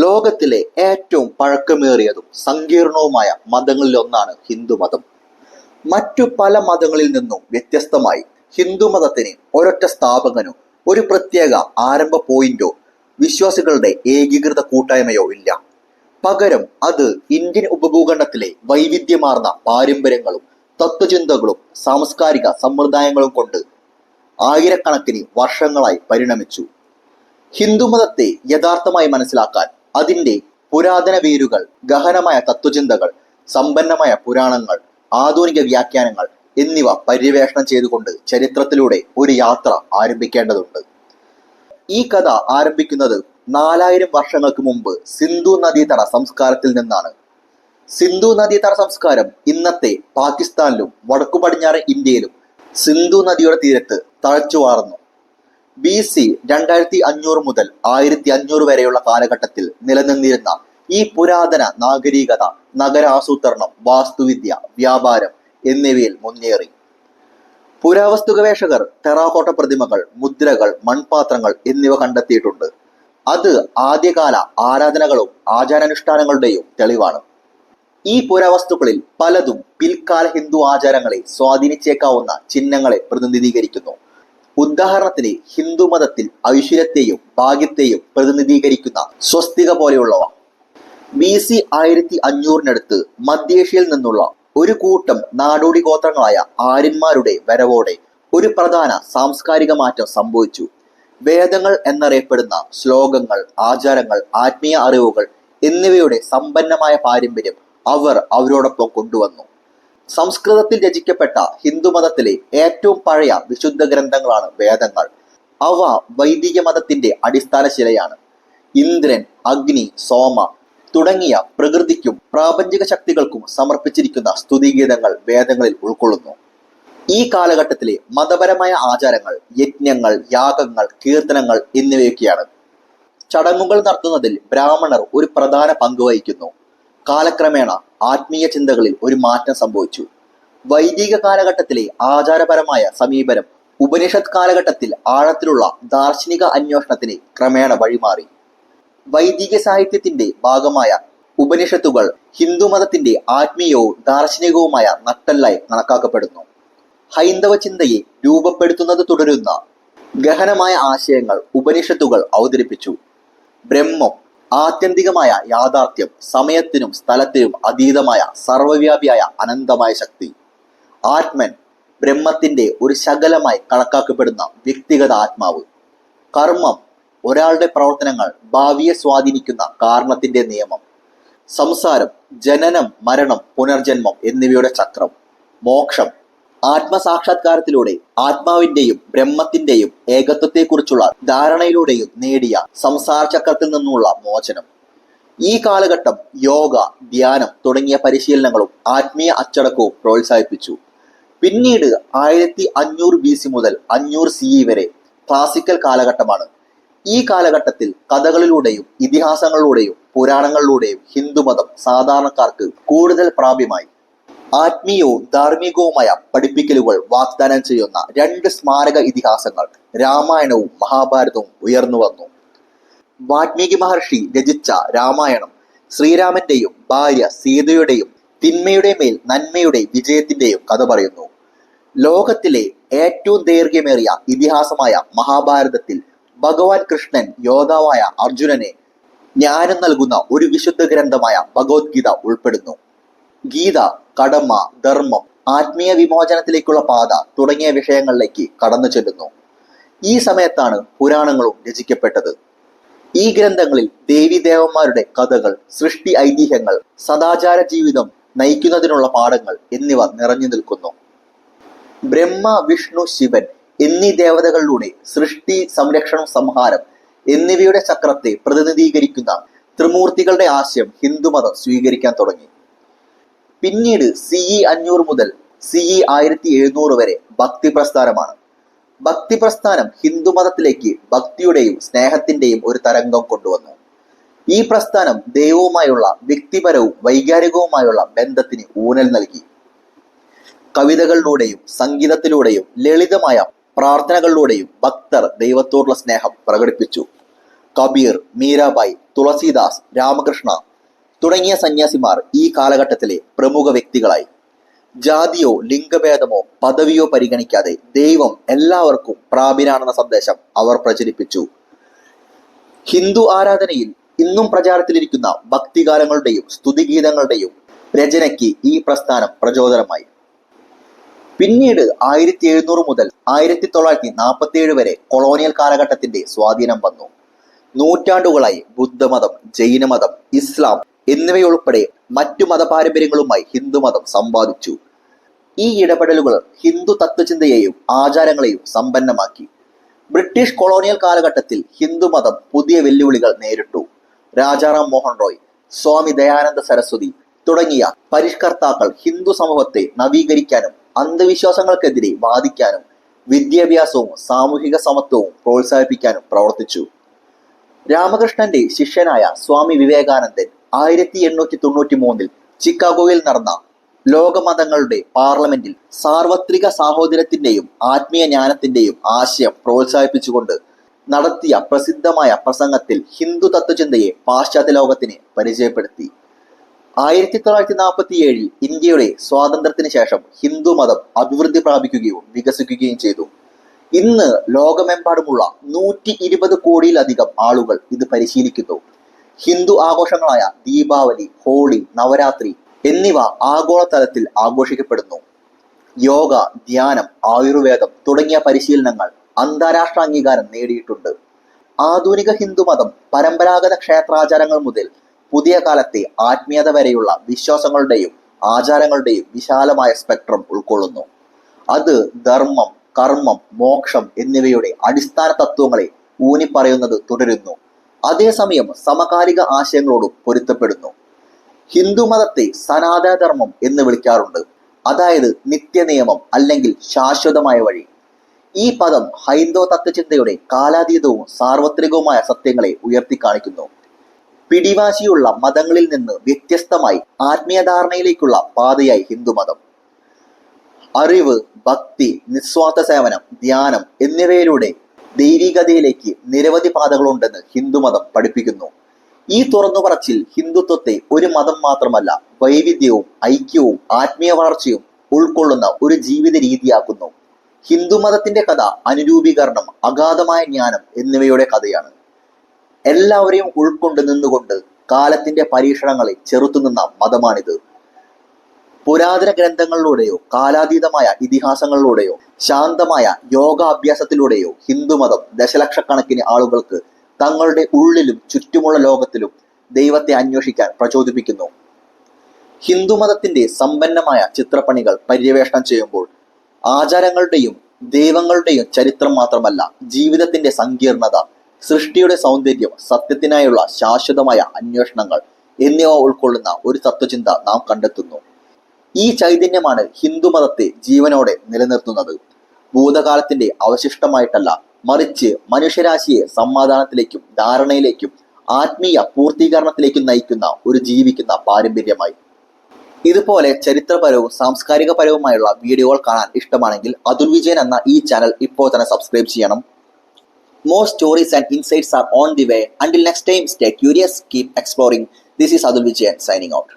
ലോകത്തിലെ ഏറ്റവും പഴക്കമേറിയതും സങ്കീർണവുമായ മതങ്ങളിലൊന്നാണ് ഹിന്ദുമതം. മറ്റു പല മതങ്ങളിൽ നിന്നും വ്യത്യസ്തമായി ഹിന്ദുമതത്തിന് ഒരൊറ്റ സ്ഥാപകനോ ഒരു പ്രത്യേക ആരംഭ പോയിന്റോ വിശ്വാസികളുടെ ഏകീകൃത കൂട്ടായ്മയോ ഇല്ല. പകരം അത് ഇന്ത്യൻ ഉപഭൂഖണ്ഡത്തിലെ വൈവിധ്യമാർന്ന പാരമ്പര്യങ്ങളും തത്വചിന്തകളും സാംസ്കാരിക സമ്പ്രദായങ്ങളും കൊണ്ട് ആയിരക്കണക്കിന് വർഷങ്ങളായി പരിണമിച്ചു. ഹിന്ദുമതത്തെ യഥാർത്ഥമായി മനസ്സിലാക്കാൻ അതിൻ്റെ പുരാതന വേരുകൾ, ഗഹനമായ തത്വചിന്തകൾ, സമ്പന്നമായ പുരാണങ്ങൾ, ആധുനിക വ്യാഖ്യാനങ്ങൾ എന്നിവ പര്യവേഷണം ചെയ്തുകൊണ്ട് ചരിത്രത്തിലൂടെ ഒരു യാത്ര ആരംഭിക്കേണ്ടതുണ്ട്. ഈ കഥ ആരംഭിക്കുന്നത് 4000 വർഷങ്ങൾക്ക് മുമ്പ് സിന്ധു നദീതട സംസ്കാരത്തിൽ നിന്നാണ്. സിന്ധു നദീതട സംസ്കാരം ഇന്നത്തെ പാകിസ്ഥാനിലും വടക്കു പടിഞ്ഞാറൻ ഇന്ത്യയിലും സിന്ധു നദിയുടെ തീരത്ത് തഴച്ചുവാർന്നു. BC 2500 മുതൽ 1500 വരെയുള്ള കാലഘട്ടത്തിൽ നിലനിന്നിരുന്ന ഈ പുരാതന നാഗരികത നഗരാസൂത്രണം, വാസ്തുവിദ്യ, വ്യാപാരം എന്നിവയിൽ മുന്നേറി. പുരാവസ്തു ഗവേഷകർ ടെറാക്കോട്ട പ്രതിമകൾ, മുദ്രകൾ, മൺപാത്രങ്ങൾ എന്നിവ കണ്ടെത്തിയിട്ടുണ്ട്. അത് ആദ്യകാല ആരാധനകളും ആചാരാനുഷ്ഠാനങ്ങളുടെയും തെളിവാണ്. ഈ പുരാവസ്തുക്കളിൽ പലതും പിൽക്കാല ഹിന്ദു ആചാരങ്ങളെ സ്വാധീനിച്ചേക്കാവുന്ന ചിഹ്നങ്ങളെ പ്രതിനിധീകരിക്കുന്നു. ഉദാഹരണത്തിന് ഹിന്ദുമതത്തിൽ ഐശ്വര്യത്തെയും ഭാഗ്യത്തെയും പ്രതിനിധീകരിക്കുന്ന സ്വസ്തിക പോലെയുള്ളവ. BC 1500-നടുത്ത് മധ്യേഷ്യയിൽ നിന്നുള്ള ഒരു കൂട്ടം നാടോടി ഗോത്രങ്ങളായ ആര്യന്മാരുടെ വരവോടെ ഒരു പ്രധാന സാംസ്കാരിക മാറ്റം സംഭവിച്ചു. വേദങ്ങൾ എന്നറിയപ്പെടുന്ന ശ്ലോകങ്ങൾ, ആചാരങ്ങൾ, ആത്മീയ അറിവുകൾ എന്നിവയുടെ സമ്പന്നമായ പാരമ്പര്യം അവർ അവരോടൊപ്പം കൊണ്ടുവന്നു. സംസ്കൃതത്തിൽ രചിക്കപ്പെട്ട ഹിന്ദുമതത്തിലെ ഏറ്റവും പഴയ വിശുദ്ധ ഗ്രന്ഥങ്ങളാണ് വേദങ്ങൾ. അവ വൈദിക മതത്തിന്റെ അടിസ്ഥാന ശിലയാണ്. ഇന്ദ്രൻ, അഗ്നി, സോമ തുടങ്ങിയ പ്രകൃതിക്കും പ്രാപഞ്ചിക ശക്തികൾക്കും സമർപ്പിച്ചിരിക്കുന്ന സ്തുതിഗീതങ്ങൾ വേദങ്ങളിൽ ഉൾക്കൊള്ളുന്നു. ഈ കാലഘട്ടത്തിലെ മതപരമായ ആചാരങ്ങൾ യജ്ഞങ്ങൾ, യാഗങ്ങൾ, കീർത്തനങ്ങൾ എന്നിവയൊക്കെയാണ്. ചടങ്ങുകൾ നടത്തുന്നതിൽ ബ്രാഹ്മണർ ഒരു പ്രധാന പങ്ക് വഹിക്കുന്നു. കാലക്രമേണ ആത്മീയ ചിന്തകളിൽ ഒരു മാറ്റം സംഭവിച്ചു. വൈദിക കാലഘട്ടത്തിലെ ആചാരപരമായ സമീപനം ഉപനിഷത്ത് കാലഘട്ടത്തിൽ ആഴത്തിലുള്ള ദാർശനിക അന്വേഷണത്തിന് ക്രമേണ വഴിമാറി. വൈദിക സാഹിത്യത്തിന്റെ ഭാഗമായ ഉപനിഷത്തുകൾ ഹിന്ദുമതത്തിന്റെ ആത്മീയവും ദാർശനികവുമായ നട്ടെല്ലായി കണക്കാക്കപ്പെടുന്നു. ഹൈന്ദവ ചിന്തയെ രൂപപ്പെടുത്തുന്നത് തുടരുന്ന ഗഹനമായ ആശയങ്ങൾ ഉപനിഷത്തുകൾ അവതരിപ്പിച്ചു. ബ്രഹ്മം, ആത്യന്തികമായ യാഥാർത്ഥ്യം, സമയത്തിനും സ്ഥലത്തിനും അതീതമായ സർവ്വവ്യാപിയായ അനന്തമായ ശക്തി. ആത്മൻ, ബ്രഹ്മത്തിന്റെ ഒരു ശകലമായി കണക്കാക്കപ്പെടുന്ന വ്യക്തിഗത ആത്മാവ്. കർമ്മം, ഒരാളുടെ പ്രവർത്തനങ്ങൾ ഭാവിയെ സ്വാധീനിക്കുന്ന കാരണത്തിന്റെ നിയമം. സംസാരം, ജനനം, മരണം, പുനർജന്മം എന്നിവയുടെ ചക്രം. മോക്ഷം, ആത്മസാക്ഷാത്കാരത്തിലൂടെ ആത്മാവിന്റെയും ബ്രഹ്മത്തിന്റെയും ഏകത്വത്തെക്കുറിച്ചുള്ള ധാരണയിലൂടെയും നേടിയ സംസാര ചക്രത്തിൽ നിന്നുള്ള മോചനം. ഈ കാലഘട്ടം യോഗ, ധ്യാനം തുടങ്ങിയ പരിശീലനങ്ങളും ആത്മീയ അച്ചടക്കവും പ്രോത്സാഹിപ്പിച്ചു. പിന്നീട് 1500 BC മുതൽ 500 CE വരെ ക്ലാസിക്കൽ കാലഘട്ടമാണ്. ഈ കാലഘട്ടത്തിൽ കഥകളിലൂടെയും ഇതിഹാസങ്ങളിലൂടെയും പുരാണങ്ങളിലൂടെയും ഹിന്ദുമതം സാധാരണക്കാർക്ക് കൂടുതൽ പ്രാപ്യമായി. ആത്മീയവും ധാർമ്മികവുമായ പഠിപ്പിക്കലുകൾ വാഗ്ദാനം ചെയ്യുന്ന 2 സ്മാരക ഇതിഹാസങ്ങൾ രാമായണവും മഹാഭാരതവും ഉയർന്നു വന്നു. വാൽമീകി മഹർഷി രചിച്ച രാമായണം ശ്രീരാമന്റെയും ഭാര്യ സീതയുടെയും തിന്മയുടെ മേൽ നന്മയുടെ വിജയത്തിന്റെയും കഥ പറയുന്നു. ലോകത്തിലെ ഏറ്റവും ദൈർഘ്യമേറിയ ഇതിഹാസമായ മഹാഭാരതത്തിൽ ഭഗവാൻ കൃഷ്ണൻ യോദ്ധാവായ അർജുനനെ ജ്ഞാനം നൽകുന്ന ഒരു വിശുദ്ധ ഗ്രന്ഥമായ ഭഗവത്ഗീത ഉൾപ്പെടുന്നു. ഗീത കടമ, ധർമ്മം, ആത്മീയ വിമോചനത്തിലേക്കുള്ള പാത തുടങ്ങിയ വിഷയങ്ങളിലേക്ക് കടന്നു ചെല്ലുന്നു. ഈ സമയത്താണ് പുരാണങ്ങളും രചിക്കപ്പെട്ടത്. ഈ ഗ്രന്ഥങ്ങളിൽ ദേവീദേവന്മാരുടെ കഥകൾ, സൃഷ്ടി ഐതിഹ്യങ്ങൾ, സദാചാര ജീവിതം നയിക്കുന്നതിനുള്ള പാഠങ്ങൾ എന്നിവ നിറഞ്ഞു നിൽക്കുന്നു. ബ്രഹ്മ, വിഷ്ണു, ശിവൻ എന്നീ ദേവതകളിലൂടെ സൃഷ്ടി, സംരക്ഷണം, സംഹാരം എന്നിവയുടെ ചക്രത്തെ പ്രതിനിധീകരിക്കുന്ന ത്രിമൂർത്തികളുടെ ആശയം ഹിന്ദുമതം സ്വീകരിക്കാൻ തുടങ്ങി. പിന്നീട് CE 500 മുതൽ CE 1700 വരെ ഭക്തി പ്രസ്ഥാനമാണ്. ഭക്തി പ്രസ്ഥാനം ഹിന്ദുമതത്തിലേക്ക് ഭക്തിയുടെയും സ്നേഹത്തിന്റെയും ഒരു തരംഗം കൊണ്ടുവന്നു. ഈ പ്രസ്ഥാനം ദൈവവുമായുള്ള വ്യക്തിപരവും വൈകാരികവുമായുള്ള ബന്ധത്തിന് ഊന്നൽ നൽകി. കവിതകളിലൂടെയും സംഗീതത്തിലൂടെയും ലളിതമായ പ്രാർത്ഥനകളിലൂടെയും ഭക്തർ ദൈവത്തോടുള്ള സ്നേഹം പ്രകടിപ്പിച്ചു. കബീർ, മീരാബായി തുളസീദാസ്, രാമകൃഷ്ണ തുടങ്ങിയ സന്യാസിമാർ ഈ കാലഘട്ടത്തിലെ പ്രമുഖ വ്യക്തികളായി. ജാതിയോ ലിംഗഭേദമോ പദവിയോ പരിഗണിക്കാതെ ദൈവം എല്ലാവർക്കും പ്രാപിനാണെന്ന സന്ദേശം അവർ പ്രചരിപ്പിച്ചു. ഹിന്ദു ആരാധനയിൽ ഇന്നും പ്രചാരത്തിലിരിക്കുന്ന ഭക്തിഗാനങ്ങളുടെയും സ്തുതിഗീതങ്ങളുടെയും രചനയ്ക്ക് ഈ പ്രസ്ഥാനം പ്രചോദനമായി. പിന്നീട് 1700 മുതൽ 1947 വരെ കൊളോണിയൽ കാലഘട്ടത്തിന്റെ സ്വാധീനം വന്നു. നൂറ്റാണ്ടുകളായി ബുദ്ധമതം, ജൈനമതം, ഇസ്ലാം എന്നിവയുൾപ്പെടെ മറ്റു മതപാരമ്പര്യങ്ങളുമായി ഹിന്ദുമതം സമ്പാദിച്ചു. ഈ ഇടപെടലുകൾ ഹിന്ദു തത്വചിന്തയെയും ആചാരങ്ങളെയും സമ്പന്നമാക്കി. ബ്രിട്ടീഷ് കൊളോണിയൽ കാലഘട്ടത്തിൽ ഹിന്ദുമതം പുതിയ വെല്ലുവിളികൾ നേരിട്ടു. രാജാറാം മോഹൻ റോയ്, സ്വാമി ദയാനന്ദ സരസ്വതി തുടങ്ങിയ പരിഷ്കർത്താക്കൾ ഹിന്ദു സമൂഹത്തെ നവീകരിക്കാനും അന്ധവിശ്വാസങ്ങൾക്കെതിരെ വാദിക്കാനും വിദ്യാഭ്യാസവും സാമൂഹിക സമത്വവും പ്രോത്സാഹിപ്പിക്കാനും പ്രവർത്തിച്ചു. രാമകൃഷ്ണന്റെ ശിഷ്യനായ സ്വാമി വിവേകാനന്ദൻ 1893 ചിക്കാഗോയിൽ നടന്ന ലോകമതങ്ങളുടെ പാർലമെന്റിൽ സാർവത്രിക സാഹോദര്യത്തിന്റെയും ആത്മീയ ജ്ഞാനത്തിന്റെയും ആശയം പ്രോത്സാഹിപ്പിച്ചുകൊണ്ട് നടത്തിയ പ്രസിദ്ധമായ പ്രസംഗത്തിൽ ഹിന്ദു തത്വചിന്തയെ പാശ്ചാത്യ ലോകത്തിന് പരിചയപ്പെടുത്തി. 1947 ഇന്ത്യയുടെ സ്വാതന്ത്ര്യത്തിന് ശേഷം ഹിന്ദുമതം അഭിവൃദ്ധി പ്രാപിക്കുകയും വികസിക്കുകയും ചെയ്തു. ഇന്ന് ലോകമെമ്പാടുമുള്ള 120 കോടിയിലധികം ആളുകൾ ഇത് പരിശീലിക്കുന്നു. ഹിന്ദു ആഘോഷങ്ങളായ ദീപാവലി, ഹോളി, നവരാത്രി എന്നിവ ആഗോളതലത്തിൽ ആഘോഷിക്കപ്പെടുന്നു. യോഗ, ധ്യാനം, ആയുർവേദം തുടങ്ങിയ പരിശീലനങ്ങൾ അന്താരാഷ്ട്ര അംഗീകാരം നേടിയിട്ടുണ്ട്. ആധുനിക ഹിന്ദുമതം പരമ്പരാഗത ക്ഷേത്രാചാരങ്ങൾ മുതൽ പുതിയ കാലത്തെ ആത്മീയത വരെയുള്ള വിശ്വാസങ്ങളുടെയും ആചാരങ്ങളുടെയും വിശാലമായ സ്പെക്ട്രം ഉൾക്കൊള്ളുന്നു. അത് ധർമ്മം, കർമ്മം, മോക്ഷം എന്നിവയുടെ അടിസ്ഥാന തത്വങ്ങളെ ഊന്നിപ്പറയുന്നത് തുടരുന്നു. അതേസമയം സമകാലിക ആശയങ്ങളോടും പൊരുത്തപ്പെടുന്നു. ഹിന്ദുമതത്തെ സനാതനധർമ്മം എന്ന് വിളിക്കാറുണ്ട്, അതായത് നിത്യനിയമം അല്ലെങ്കിൽ ശാശ്വതമായ വഴി. ഈ പദം ഹൈന്ദവ തത്വചിന്തയുടെ കാലാതീതവും സാർവത്രികവുമായ സത്യങ്ങളെ ഉയർത്തിക്കാണിക്കുന്നു. പിടിവാശിയുള്ള മതങ്ങളിൽ നിന്ന് വ്യത്യസ്തമായി ആത്മീയധാരണയിലേക്കുള്ള പാതയായി ഹിന്ദുമതം. അറിവ്, ഭക്തി, നിസ്വാർത്ഥ സേവനം, ധ്യാനം എന്നിവയിലൂടെ ദൈവികതയിലേക്ക് നിരവധി പാതകളുണ്ടെന്ന് ഹിന്ദുമതം പഠിപ്പിക്കുന്നു. ഈ തുറന്നുപറച്ചിൽ ഹിന്ദുത്വത്തെ ഒരു മതം മാത്രമല്ല, വൈവിധ്യവും ഐക്യവും ആത്മീയ വളർച്ചയും ഉൾക്കൊള്ളുന്ന ഒരു ജീവിത രീതിയാക്കുന്നു. ഹിന്ദുമതത്തിന്റെ കഥ അനുരൂപീകരണം, അഗാധമായ ജ്ഞാനം എന്നിവയുടെ കഥയാണ്. എല്ലാവരെയും ഉൾക്കൊണ്ട് നിന്നുകൊണ്ട് കാലത്തിന്റെ പരീക്ഷണങ്ങളെ ചെറുത്തുനിന്ന മതമാണിത്. പുരാതന ഗ്രന്ഥങ്ങളിലൂടെയോ കാലാതീതമായ ഇതിഹാസങ്ങളിലൂടെയോ ശാന്തമായ യോഗാഭ്യാസത്തിലൂടെയോ ഹിന്ദുമതം ദശലക്ഷക്കണക്കിന് ആളുകൾക്ക് തങ്ങളുടെ ഉള്ളിലും ചുറ്റുമുള്ള ലോകത്തിലും ദൈവത്തെ അന്വേഷിക്കാൻ പ്രചോദിപ്പിക്കുന്നു. ഹിന്ദുമതത്തിന്റെ സമ്പന്നമായ ചിത്രപ്പണികൾ പര്യവേഷണം ചെയ്യുമ്പോൾ ആചാരങ്ങളുടെയും ദൈവങ്ങളുടെയും ചരിത്രം മാത്രമല്ല, ജീവിതത്തിന്റെ സങ്കീർണത, സൃഷ്ടിയുടെ സൗന്ദര്യം, സത്യത്തിനായുള്ള ശാശ്വതമായ അന്വേഷണങ്ങൾ എന്നിവ ഉൾക്കൊള്ളുന്ന ഒരു തത്വചിന്ത നാം കണ്ടെത്തുന്നു. ഈ ചൈതന്യമാണ് ഹിന്ദുമതത്തെ ജീവനോടെ നിലനിർത്തുന്നത്. ഭൂതകാലത്തിന്റെ അവശിഷ്ടമായിട്ടല്ല, മറിച്ച് മനുഷ്യരാശിയെ സമാധാനത്തിലേക്കും ധാരണയിലേക്കും ആത്മീയ പൂർത്തീകരണത്തിലേക്കും നയിക്കുന്ന ഒരു ജീവിക്കുന്ന പാരമ്പര്യമായി. ഇതുപോലെ ചരിത്രപരവും സാംസ്കാരികപരവുമായുള്ള വീഡിയോകൾ കാണാൻ ഇഷ്ടമാണെങ്കിൽ അതുൽ വിജയൻ എന്ന ഈ ചാനൽ ഇപ്പോൾ തന്നെ സബ്സ്ക്രൈബ് ചെയ്യണം. More stories and insights are on the way. Until next time, stay curious, keep exploring. This is Adul Vijayan signing out.